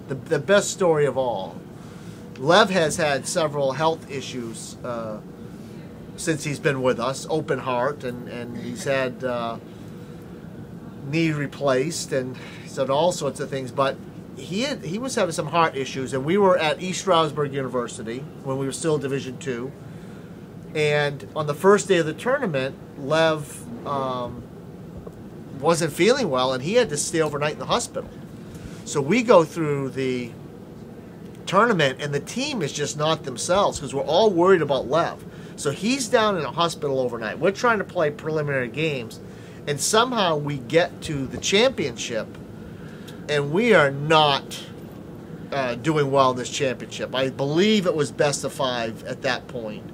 the best story of all. Lev has had several health issues since he's been with us, open heart, and he's had knee replaced, and he's had all sorts of things, but he was having some heart issues, and we were at East Stroudsburg University when we were still Division II, and on the first day of the tournament, Lev wasn't feeling well, and he had to stay overnight in the hospital. So we go through the tournament, and the team is just not themselves because we're all worried about Lev. So he's down in a hospital overnight. We're trying to play preliminary games, and somehow we get to the championship, and we are not doing well in this championship. I believe it was best of 5 at that point,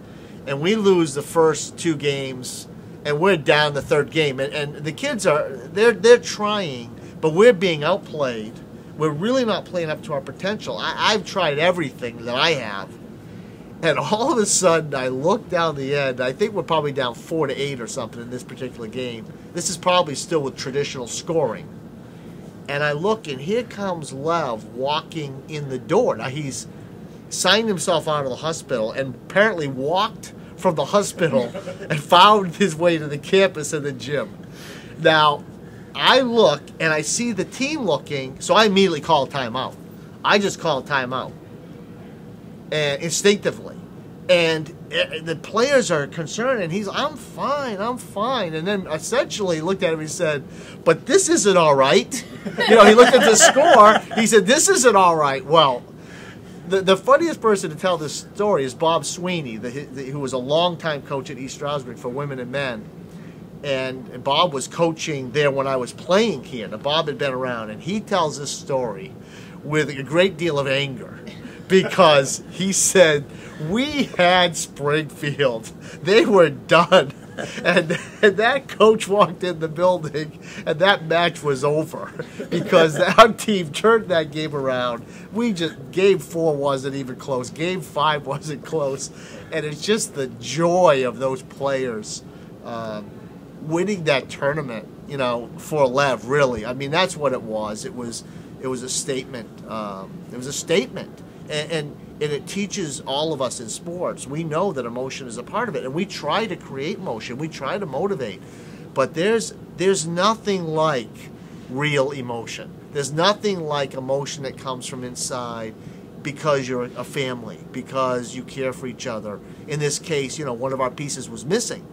and we lose the first 2 games, and we're down the 3rd game. And the kids they're trying, but we're being outplayed. We're really not playing up to our potential. I've tried everything that I have. And all of a sudden, I look down the end. I think we're probably down 4-8 or something in this particular game. This is probably still with traditional scoring. And I look, and here comes Lev walking in the door. Now, he's signed himself out of the hospital and apparently walked from the hospital and found his way to the campus and the gym. Now, I look, and I see the team looking, so I immediately call a timeout. I just call a timeout, and instinctively. And the players are concerned, and I'm fine. And then essentially looked at him and said, but this isn't all right. He looked at the score. He said, this isn't all right. Well, the funniest person to tell this story is Bob Sweeney, who was a longtime coach at East Stroudsburg for women and men. And Bob was coaching there when I was playing here. Now, Bob had been around, and he tells this story with a great deal of anger because he said, we had Springfield. They were done. And that coach walked in the building, and that match was over because our team turned that game around. Game 4 wasn't even close. Game 5 wasn't close. And it's just the joy of those players winning that tournament, for Lev, really. I mean, that's what it was. It was a statement. It was a statement. And it teaches all of us in sports. We know that emotion is a part of it, and we try to create motion. We try to motivate. But there's nothing like real emotion. There's nothing like emotion that comes from inside because you're a family, because you care for each other. In this case, one of our pieces was missing.